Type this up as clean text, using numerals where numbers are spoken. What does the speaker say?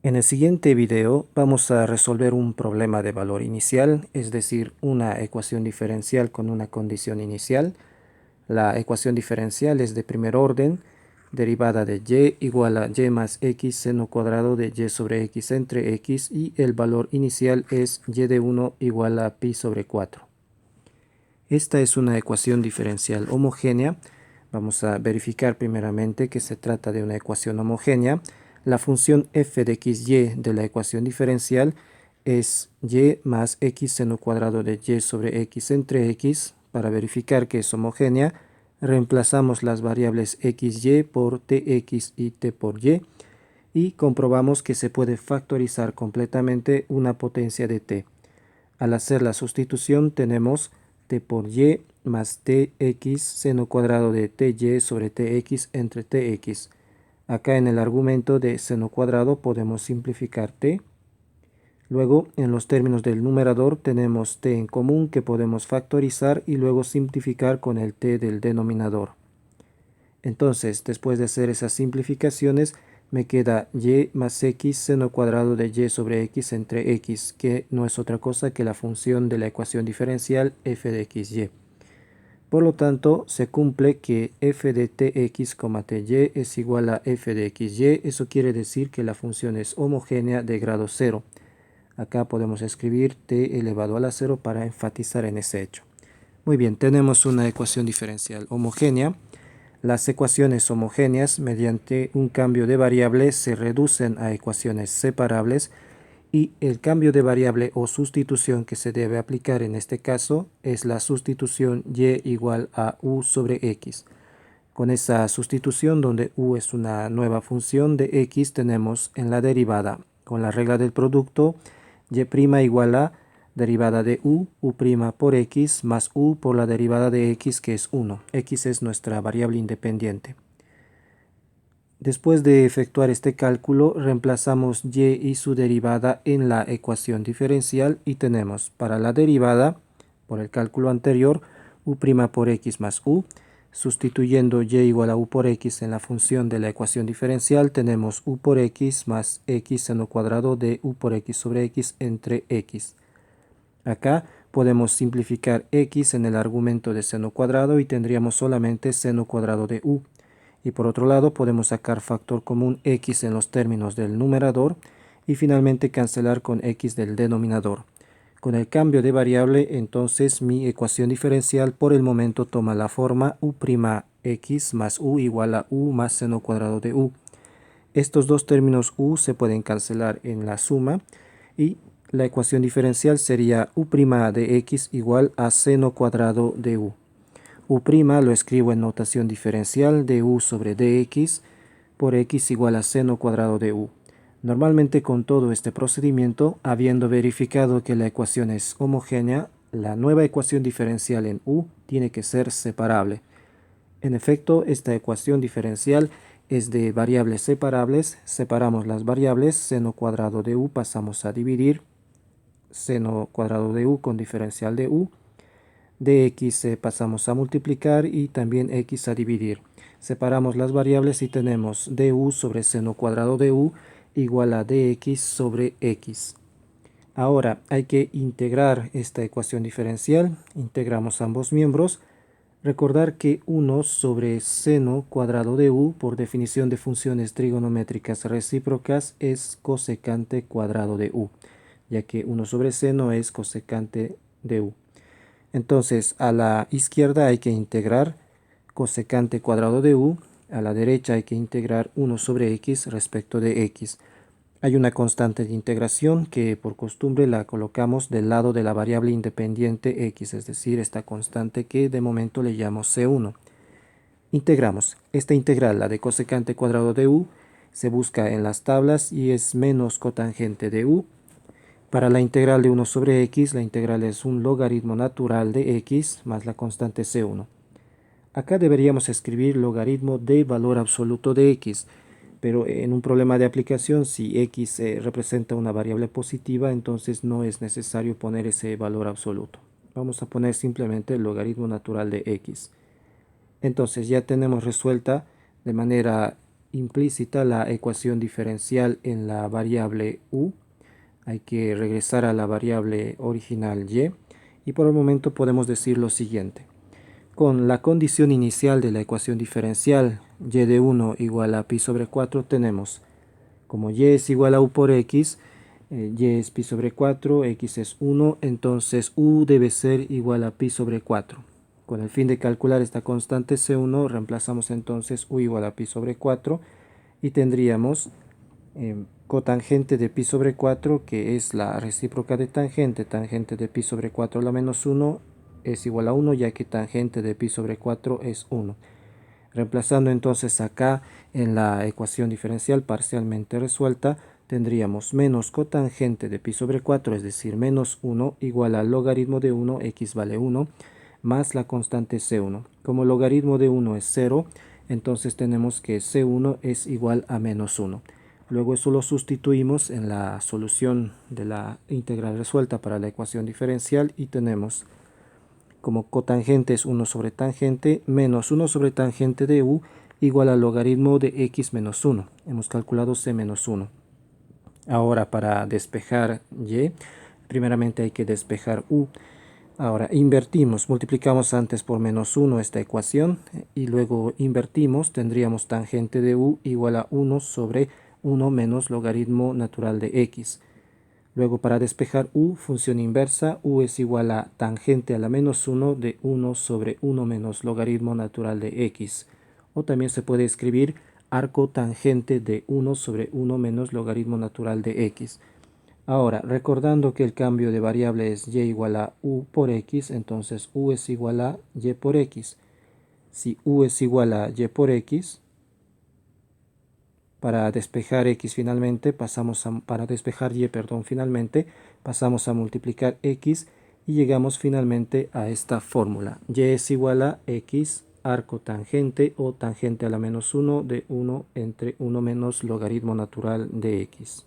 En el siguiente video vamos a resolver un problema de valor inicial, es decir, una ecuación diferencial con una condición inicial. La ecuación diferencial es de primer orden, derivada de y igual a y más x seno cuadrado de y sobre x entre x, y el valor inicial es y de 1 igual a pi sobre 4. Esta es una ecuación diferencial homogénea. Vamos a verificar primeramente que se trata de una ecuación homogénea. La función f de xy de la ecuación diferencial es y más x seno cuadrado de y sobre x entre x. Para verificar que es homogénea, reemplazamos las variables xy por tx y t por y comprobamos que se puede factorizar completamente una potencia de t. Al hacer la sustitución tenemos t por y más tx seno cuadrado de ty sobre tx entre tx. Acá en el argumento de seno cuadrado podemos simplificar t. Luego, en los términos del numerador tenemos t en común que podemos factorizar y luego simplificar con el t del denominador. Entonces, después de hacer esas simplificaciones, me queda y más x seno cuadrado de y sobre x entre x, que no es otra cosa que la función de la ecuación diferencial f de xy. Por lo tanto, se cumple que f de tx, ty es igual a f de xy. Eso quiere decir que la función es homogénea de grado 0. Acá podemos escribir t elevado a la 0 para enfatizar en ese hecho. Muy bien, tenemos una ecuación diferencial homogénea. Las ecuaciones homogéneas, mediante un cambio de variable, se reducen a ecuaciones separables, y el cambio de variable o sustitución que se debe aplicar en este caso es la sustitución y igual a u sobre x. Con esa sustitución, donde u es una nueva función de x, tenemos en la derivada, con la regla del producto, y' igual a derivada de u por x, más u por la derivada de x, que es 1. X es nuestra variable independiente. Después de efectuar este cálculo, reemplazamos y su derivada en la ecuación diferencial y tenemos para la derivada, por el cálculo anterior, u' por x más u. Sustituyendo y igual a u por x en la función de la ecuación diferencial, tenemos u por x más x seno cuadrado de u por x sobre x entre x. Acá podemos simplificar x en el argumento de seno cuadrado y tendríamos solamente seno cuadrado de u. Y por otro lado podemos sacar factor común x en los términos del numerador y finalmente cancelar con x del denominador. Con el cambio de variable, entonces mi ecuación diferencial por el momento toma la forma u'x más u igual a u más seno cuadrado de u. Estos dos términos u se pueden cancelar en la suma y la ecuación diferencial sería u' de x igual a seno cuadrado de u. U' lo escribo en notación diferencial de u sobre dx por x igual a seno cuadrado de u. Normalmente, con todo este procedimiento, habiendo verificado que la ecuación es homogénea, la nueva ecuación diferencial en u tiene que ser separable. En efecto, esta ecuación diferencial es de variables separables. Separamos las variables, seno cuadrado de u pasamos a dividir, seno cuadrado de u con diferencial de u. De x pasamos a multiplicar y también x a dividir. Separamos las variables y tenemos du sobre seno cuadrado de u igual a dx sobre x. Ahora hay que integrar esta ecuación diferencial. Integramos ambos miembros. Recordar que 1 sobre seno cuadrado de u, por definición de funciones trigonométricas recíprocas, es cosecante cuadrado de u, ya que 1 sobre seno es cosecante de u. Entonces, a la izquierda hay que integrar cosecante cuadrado de u, a la derecha hay que integrar 1 sobre x respecto de x. Hay una constante de integración que por costumbre la colocamos del lado de la variable independiente x, es decir, esta constante que de momento le llamo c1. Integramos. Esta integral, la de cosecante cuadrado de u, se busca en las tablas y es menos cotangente de u. Para la integral de 1 sobre x, la integral es un logaritmo natural de x más la constante c1. Acá deberíamos escribir logaritmo de valor absoluto de x, pero en un problema de aplicación, si x representa una variable positiva, entonces no es necesario poner ese valor absoluto. Vamos a poner simplemente el logaritmo natural de x. Entonces ya tenemos resuelta de manera implícita la ecuación diferencial en la variable u. Hay que regresar a la variable original y por el momento podemos decir lo siguiente. Con la condición inicial de la ecuación diferencial y de 1 igual a pi sobre 4 tenemos, como y es igual a u por x, y es pi sobre 4, x es 1, entonces u debe ser igual a pi sobre 4. Con el fin de calcular esta constante C1, reemplazamos entonces u igual a pi sobre 4 y tendríamos cotangente de pi sobre 4, que es la recíproca de tangente. Tangente de pi sobre 4 a la menos 1 es igual a 1, ya que tangente de pi sobre 4 es 1. Reemplazando entonces acá en la ecuación diferencial parcialmente resuelta, tendríamos menos cotangente de pi sobre 4, es decir, menos 1, igual al logaritmo de 1, x vale 1, más la constante C1. Como el logaritmo de 1 es 0, entonces tenemos que C1 es igual a menos 1. Luego eso lo sustituimos en la solución de la integral resuelta para la ecuación diferencial y tenemos como cotangente es 1 sobre tangente menos 1 sobre tangente de u igual al logaritmo de x menos 1. Hemos calculado c menos 1. Ahora para despejar y, primeramente hay que despejar u. Ahora invertimos, multiplicamos antes por menos 1 esta ecuación y luego invertimos, tendríamos tangente de u igual a 1 sobre 1 menos logaritmo natural de x. Luego para despejar u, función inversa, u es igual a tangente a la menos 1 de 1 sobre 1 menos logaritmo natural de x. O también se puede escribir arco tangente de 1 sobre 1 menos logaritmo natural de x. Ahora, recordando que el cambio de variable es y igual a u por x, entonces u es igual a y por x. Si u es igual a y por x, para despejar x finalmente, para despejar y, finalmente, pasamos a multiplicar x y llegamos finalmente a esta fórmula. Y es igual a x arco tangente o tangente a la menos 1 de 1 entre 1 menos logaritmo natural de x.